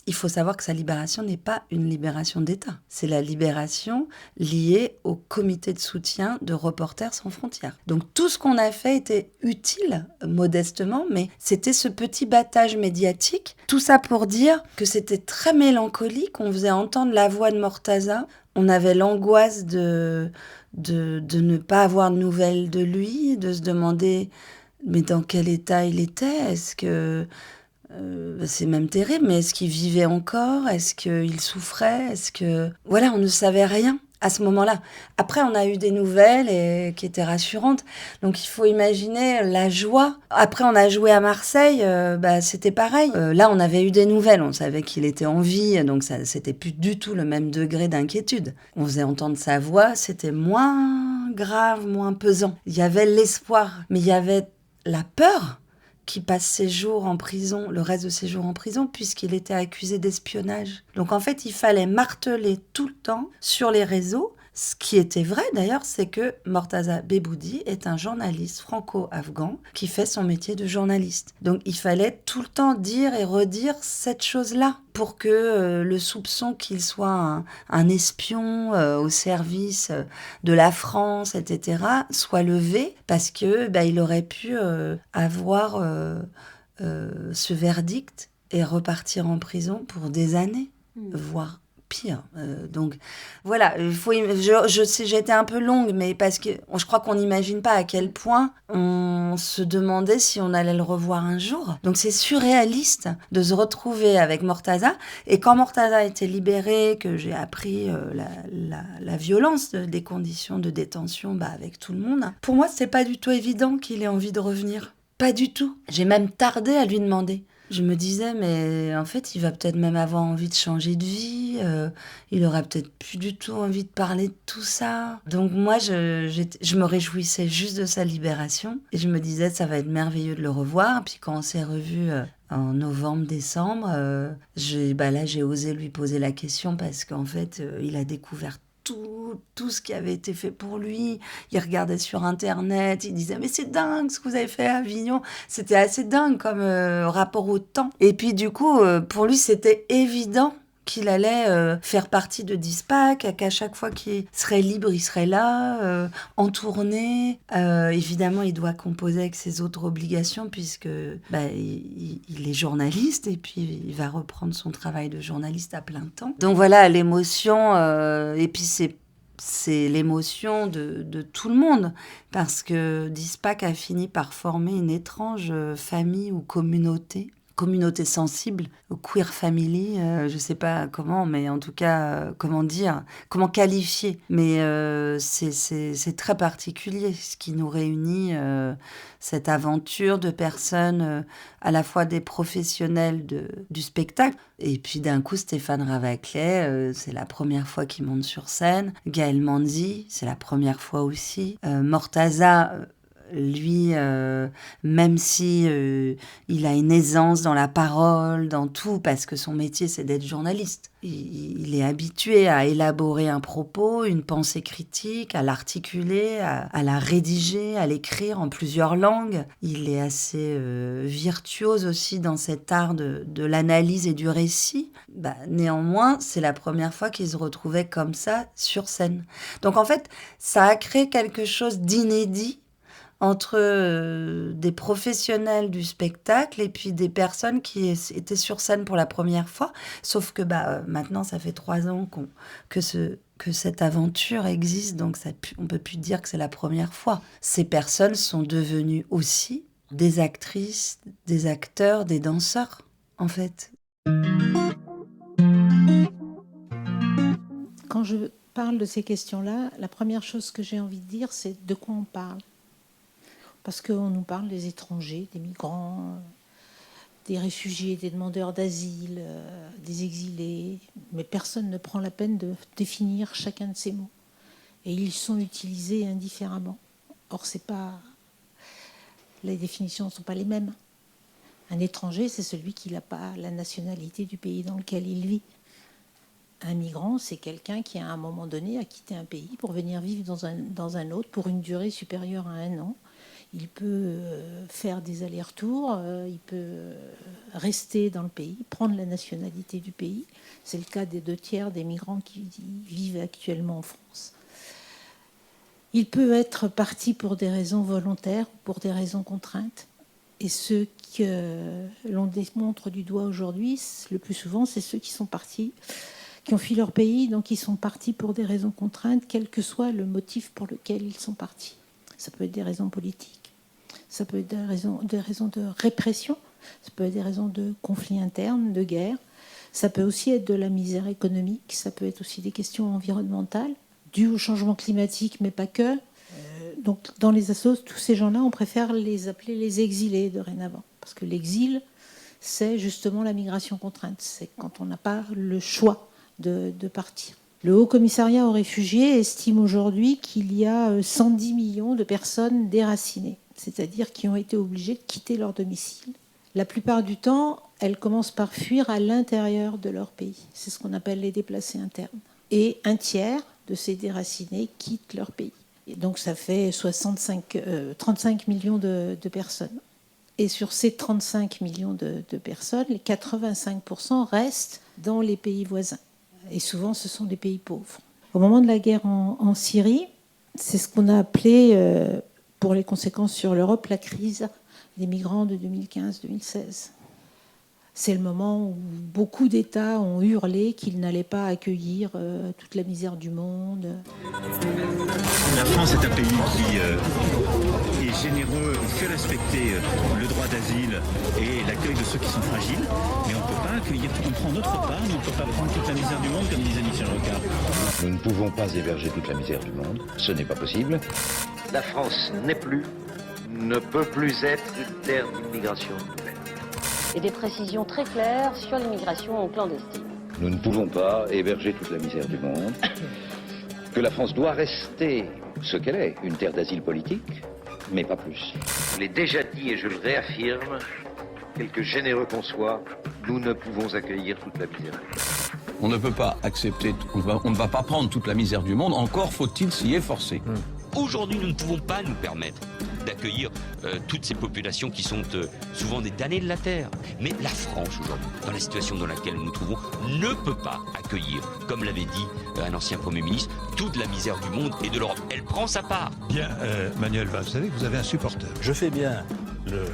Il faut savoir que sa libération n'est pas une libération d'État. C'est la libération liée au comité de soutien de Reporters sans frontières. Donc tout ce qu'on a fait était utile, modestement, mais c'était ce petit battage médiatique. Tout ça pour dire que c'était très mélancolique. On faisait entendre la voix de Mortaza. On avait l'angoisse de ne pas avoir de nouvelles de lui, de se demander mais dans quel état il était. Est-ce que... c'est même terrible, mais est-ce qu'il vivait encore? Est-ce qu'il souffrait? Voilà, on ne savait rien à ce moment-là. Après, on a eu des nouvelles qui étaient rassurantes. Donc, il faut imaginer la joie. Après, on a joué à Marseille, c'était pareil. Là, on avait eu des nouvelles. On savait qu'il était en vie, donc c'était plus du tout le même degré d'inquiétude. On faisait entendre sa voix, c'était moins grave, moins pesant. Il y avait l'espoir, mais il y avait la peur qui passe ses jours en prison, le reste de ses jours en prison, puisqu'il était accusé d'espionnage. Donc en fait, il fallait marteler tout le temps sur les réseaux. Ce qui était vrai d'ailleurs, c'est que Mortaza Beboudi est un journaliste franco-afghan qui fait son métier de journaliste. Donc il fallait tout le temps dire et redire cette chose-là pour que le soupçon qu'il soit un espion au service de la France, etc., soit levé parce que il aurait pu avoir ce verdict et repartir en prison pour des années, voire pire. Donc voilà, je sais, j'ai été un peu longue, mais parce que je crois qu'on n'imagine pas à quel point on se demandait si on allait le revoir un jour. Donc c'est surréaliste de se retrouver avec Mortaza. Et quand Mortaza a été libéré, que j'ai appris la violence des conditions de détention avec tout le monde, pour moi, c'est pas du tout évident qu'il ait envie de revenir. Pas du tout. J'ai même tardé à lui demander. Je me disais, mais en fait, il va peut-être même avoir envie de changer de vie. Il aura peut-être plus du tout envie de parler de tout ça. Donc moi, je me réjouissais juste de sa libération. Et je me disais, ça va être merveilleux de le revoir. Puis quand on s'est revus en novembre-décembre, j'ai osé lui poser la question parce qu'en fait, il a découvert tout ce qui avait été fait pour lui. Il regardait sur Internet, il disait « Mais c'est dingue ce que vous avez fait à Avignon !» C'était assez dingue comme rapport au temps. Et puis du coup, pour lui, c'était évident qu'il allait faire partie de Dispac, qu'à chaque fois qu'il serait libre, il serait là, en tournée. Évidemment, il doit composer avec ses autres obligations puisque il est journaliste et puis il va reprendre son travail de journaliste à plein temps. Donc voilà, l'émotion, et puis c'est l'émotion de tout le monde parce que Dispac a fini par former une étrange famille ou communauté sensible, queer family, je sais pas comment, mais en tout cas, comment qualifier. Mais c'est très particulier, ce qui nous réunit, cette aventure de personnes, à la fois des professionnels du spectacle, et puis d'un coup, Stéphane Ravaclet, c'est la première fois qu'il monte sur scène. Gaël Manzi, c'est la première fois aussi. Mortaza, lui, même si il a une aisance dans la parole, dans tout, parce que son métier, c'est d'être journaliste. Il est habitué à élaborer un propos, une pensée critique, à l'articuler, à la rédiger, à l'écrire en plusieurs langues. Il est assez virtuose aussi dans cet art de l'analyse et du récit. Néanmoins, c'est la première fois qu'il se retrouvait comme ça sur scène. Donc en fait, ça a créé quelque chose d'inédit entre des professionnels du spectacle et puis des personnes qui étaient sur scène pour la première fois. Sauf que maintenant, ça fait 3 ans que cette aventure existe, donc on ne peut plus dire que c'est la première fois. Ces personnes sont devenues aussi des actrices, des acteurs, des danseurs, en fait. Quand je parle de ces questions-là, la première chose que j'ai envie de dire, c'est de quoi on parle. Parce qu'on nous parle des étrangers, des migrants, des réfugiés, des demandeurs d'asile, des exilés. Mais personne ne prend la peine de définir chacun de ces mots. Et ils sont utilisés indifféremment. Or, les définitions ne sont pas les mêmes. Un étranger, c'est celui qui n'a pas la nationalité du pays dans lequel il vit. Un migrant, c'est quelqu'un qui, à un moment donné, a quitté un pays pour venir vivre dans un autre pour une durée supérieure à 1 an. Il peut faire des allers-retours, il peut rester dans le pays, prendre la nationalité du pays. C'est le cas des 2/3 des migrants qui vivent actuellement en France. Il peut être parti pour des raisons volontaires ou pour des raisons contraintes. Et ceux que l'on démontre du doigt aujourd'hui, le plus souvent, c'est ceux qui sont partis, qui ont fui leur pays, donc ils sont partis pour des raisons contraintes, quel que soit le motif pour lequel ils sont partis. Ça peut être des raisons politiques, ça peut être des raisons de répression, ça peut être des raisons de conflits internes, de guerre, ça peut aussi être de la misère économique, ça peut être aussi des questions environnementales, dues au changement climatique, mais pas que. Donc dans les assos, tous ces gens-là, on préfère les appeler les exilés dorénavant, parce que l'exil, c'est justement la migration contrainte, c'est quand on n'a pas le choix de partir. Le Haut Commissariat aux réfugiés estime aujourd'hui qu'il y a 110 millions de personnes déracinées, c'est-à-dire qui ont été obligées de quitter leur domicile. La plupart du temps, elles commencent par fuir à l'intérieur de leur pays. C'est ce qu'on appelle les déplacés internes. Et 1/3 de ces déracinés quittent leur pays. Et donc ça fait 35 millions de personnes. Et sur ces 35 millions de personnes, les 85% restent dans les pays voisins. Et souvent, ce sont des pays pauvres. Au moment de la guerre en Syrie, c'est ce qu'on a appelé, pour les conséquences sur l'Europe, la crise des migrants de 2015-2016. C'est le moment où beaucoup d'États ont hurlé qu'ils n'allaient pas accueillir toute la misère du monde. La France est un pays qui est généreux, on fait respecter le droit d'asile et l'accueil de ceux qui sont fragiles, mais on ne peut pas accueillir, on prend notre part, mais on ne peut pas prendre toute la misère du monde, comme disait Michel Rocard. Nous ne pouvons pas héberger toute la misère du monde, ce n'est pas possible. La France n'est plus, ne peut plus être une terre d'immigration. Et des précisions très claires sur l'immigration clandestine. Nous ne pouvons pas héberger toute la misère du monde, que la France doit rester ce qu'elle est, une terre d'asile politique, mais pas plus. Je l'ai déjà dit et je le réaffirme, quelque généreux qu'on soit, nous ne pouvons accueillir toute la misère. On ne peut pas accepter, on ne va pas prendre toute la misère du monde, encore faut-il s'y efforcer. Aujourd'hui, nous ne pouvons pas nous permettre d'accueillir toutes ces populations qui sont souvent des damnés de la terre. Mais la France, aujourd'hui, dans la situation dans laquelle nous nous trouvons, ne peut pas accueillir, comme l'avait dit un ancien Premier ministre, toute la misère du monde et de l'Europe. Elle prend sa part. Bien, Manuel Valls, vous savez que vous avez un supporter. Je fais bien le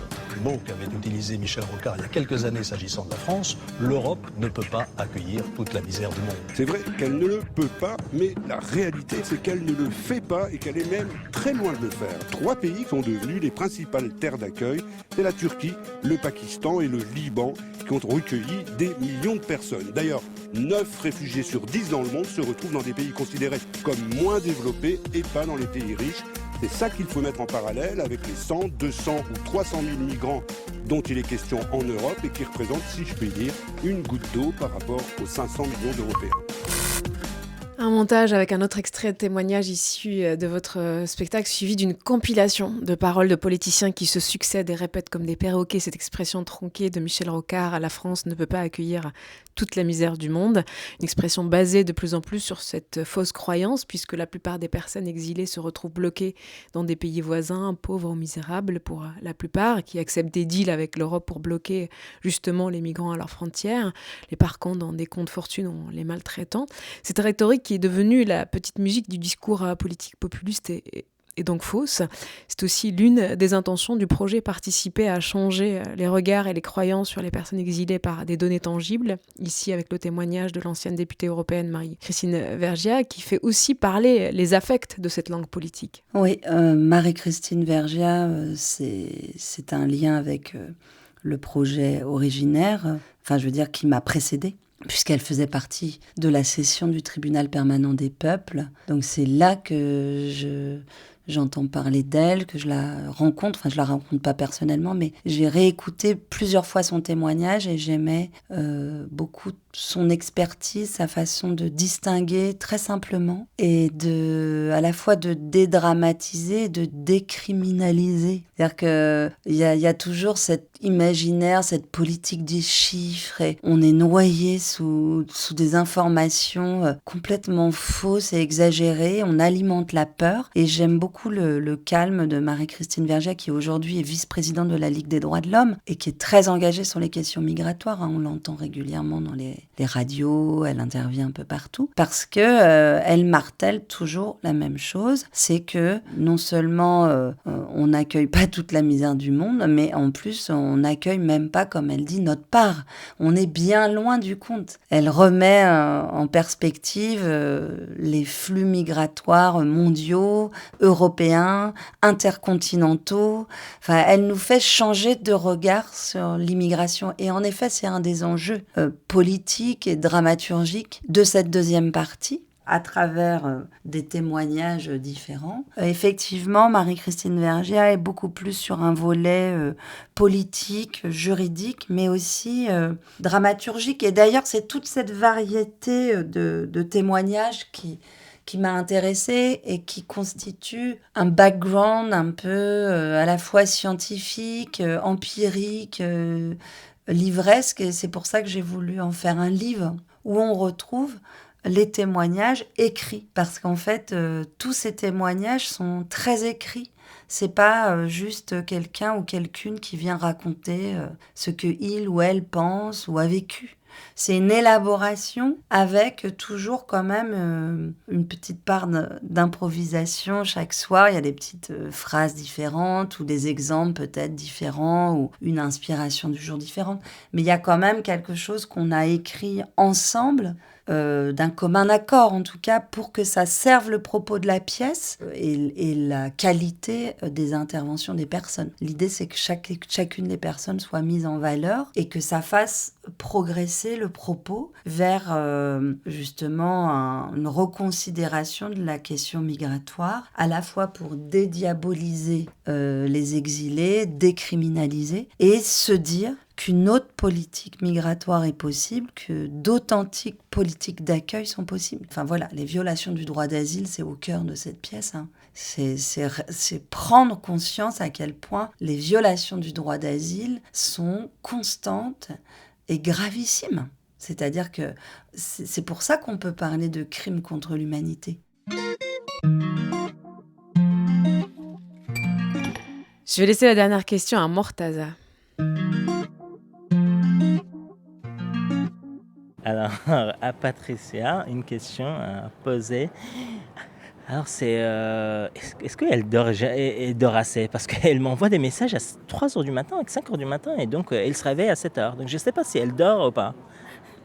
mot qu'avait utilisé Michel Rocard il y a quelques années s'agissant de la France. L'Europe ne peut pas accueillir toute la misère du monde. C'est vrai qu'elle ne le peut pas, mais la réalité, c'est qu'elle ne le fait pas et qu'elle est même très loin de le faire. 3 pays sont devenus les principales terres d'accueil. C'est la Turquie, le Pakistan et le Liban qui ont recueilli des millions de personnes. D'ailleurs, 9 réfugiés sur 10 dans le monde se retrouvent dans des pays considérés comme moins développés et pas dans les pays riches. C'est ça qu'il faut mettre en parallèle avec les 100, 200 ou 300 000 migrants dont il est question en Europe et qui représentent, si je puis dire, une goutte d'eau par rapport aux 500 millions d'Européens. Un montage avec un autre extrait de témoignage issu de votre spectacle, suivi d'une compilation de paroles de politiciens qui se succèdent et répètent comme des perroquets cette expression tronquée de Michel Rocard: la France ne peut pas accueillir toute la misère du monde. Une expression basée de plus en plus sur cette fausse croyance, puisque la plupart des personnes exilées se retrouvent bloquées dans des pays voisins, pauvres ou misérables pour la plupart, qui acceptent des deals avec l'Europe pour bloquer justement les migrants à leurs frontières, les parquant dans des comptes fortunes en les maltraitant. Cette rhétorique qui est devenue la petite musique du discours politique populiste est donc fausse. C'est aussi l'une des intentions du projet, participer à changer les regards et les croyances sur les personnes exilées par des données tangibles. Ici, avec le témoignage de l'ancienne députée européenne Marie-Christine Vergiat, qui fait aussi parler les affects de cette langue politique. Oui, Marie-Christine Vergiat, c'est un lien avec le projet originaire, qui m'a précédée, puisqu'elle faisait partie de la session du tribunal permanent des peuples. Donc c'est là que j'entends parler d'elle, que je la rencontre. Je la rencontre pas personnellement, mais j'ai réécouté plusieurs fois son témoignage et j'aimais beaucoup son expertise, sa façon de distinguer très simplement et à la fois de dédramatiser et de décriminaliser. C'est-à-dire qu'il y a toujours cet imaginaire, cette politique des chiffres et on est noyé sous des informations complètement fausses et exagérées. On alimente la peur et j'aime beaucoup le calme de Marie-Christine Vergiat qui aujourd'hui est vice-présidente de la Ligue des droits de l'homme et qui est très engagée sur les questions migratoires. On l'entend régulièrement dans les radios, elle intervient un peu partout, parce que elle martèle toujours la même chose, c'est que non seulement on n'accueille pas toute la misère du monde, mais en plus on n'accueille même pas, comme elle dit, notre part. On est bien loin du compte. Elle remet en perspective les flux migratoires mondiaux, européens, intercontinentaux. Elle nous fait changer de regard sur l'immigration. Et en effet, c'est un des enjeux politiques et dramaturgiques de cette deuxième partie, à travers des témoignages différents. Effectivement, Marie-Christine Vergiat est beaucoup plus sur un volet politique, juridique, mais aussi dramaturgique. Et d'ailleurs, c'est toute cette variété de témoignages qui m'a intéressée et qui constitue un background un peu à la fois scientifique, empirique, livresque, et c'est pour ça que j'ai voulu en faire un livre où on retrouve les témoignages écrits, parce qu'en fait, tous ces témoignages sont très écrits. C'est pas juste quelqu'un ou quelqu'une qui vient raconter ce que il ou elle pense ou a vécu. C'est une élaboration avec toujours quand même une petite part d'improvisation chaque soir. Il y a des petites phrases différentes ou des exemples peut-être différents ou une inspiration du jour différente. Mais il y a quand même quelque chose qu'on a écrit ensemble, d'un commun accord en tout cas, pour que ça serve le propos de la pièce et la qualité des interventions des personnes. L'idée, c'est que chacune des personnes soit mise en valeur et que ça fasse progresser le propos vers justement une reconsidération de la question migratoire, à la fois pour dédiaboliser les exilés, décriminaliser et se dire qu'une autre politique migratoire est possible, que d'authentiques politiques d'accueil sont possibles. Les violations du droit d'asile, c'est au cœur de cette pièce. C'est prendre conscience à quel point les violations du droit d'asile sont constantes et gravissimes. C'est-à-dire que c'est pour ça qu'on peut parler de crime contre l'humanité. Je vais laisser la dernière question à Mortaza. Alors, à Patricia, une question à poser. Alors, c'est... est-ce qu'elle dort assez? Parce qu'elle m'envoie des messages à 3h du matin, à 5h du matin, et donc elle se réveille à 7h. Donc, je ne sais pas si elle dort ou pas.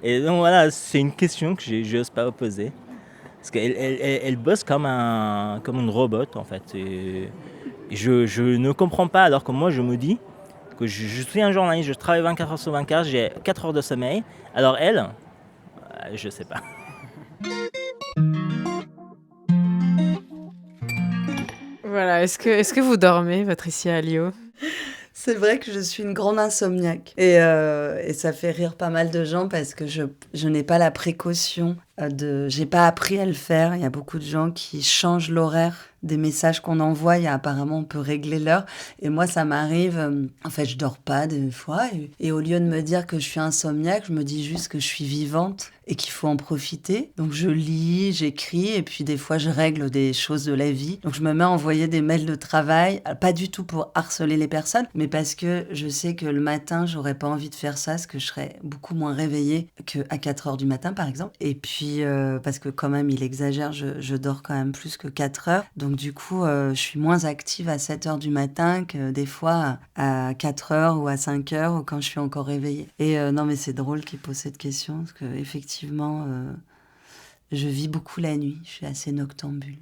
Et donc, voilà, c'est une question que je n'ose pas poser. Parce qu'elle bosse comme une robot, en fait. Et je ne comprends pas, alors que moi, je me dis que je suis un journaliste, je travaille 24 heures sur 24, j'ai 4 heures de sommeil. Alors, elle, je ne sais pas. Voilà, est-ce que vous dormez, Patricia Alliot? C'est vrai que je suis une grande insomniaque. Et ça fait rire pas mal de gens parce que je n'ai pas la précaution j'ai pas appris à le faire. Il y a beaucoup de gens qui changent l'horaire des messages qu'on envoie. Apparemment, on peut régler l'heure. Et moi, ça m'arrive... en fait, je dors pas des fois. Et au lieu de me dire que je suis insomniaque, je me dis juste que je suis vivante et qu'il faut en profiter. Donc, je lis, j'écris. Et puis, des fois, je règle des choses de la vie. Donc, je me mets à envoyer des mails de travail. Pas du tout pour harceler les personnes, mais parce que je sais que le matin, j'aurais pas envie de faire ça, parce que je serais beaucoup moins réveillée qu'à 4h du matin, par exemple. Et puis, parce que quand même, il exagère, je dors quand même plus que 4 heures. Donc du coup, je suis moins active à 7h du matin que des fois à 4 heures ou à 5 heures ou quand je suis encore réveillée. Et non, mais c'est drôle qu'il pose cette question, parce qu'effectivement, je vis beaucoup la nuit. Je suis assez noctambule.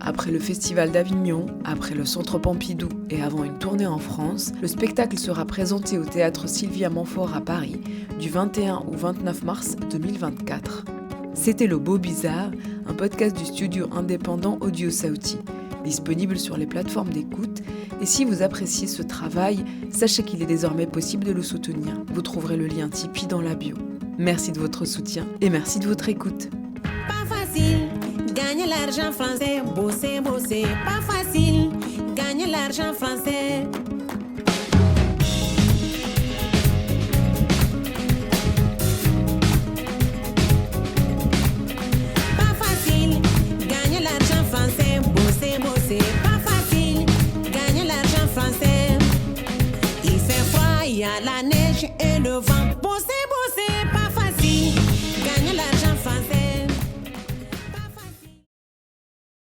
Après le Festival d'Avignon, après le Centre Pompidou et avant une tournée en France, le spectacle sera présenté au Théâtre Sylvia Montfort à Paris du 21 au 29 mars 2024. C'était Le Beau Bizarre, un podcast du studio indépendant Audio Sauti, disponible sur les plateformes d'écoute. Et si vous appréciez ce travail, sachez qu'il est désormais possible de le soutenir. Vous trouverez le lien Tipeee dans la bio. Merci de votre soutien et merci de votre écoute. Pas facile, gagner l'argent français, bosser, pas facile, gagner l'argent français.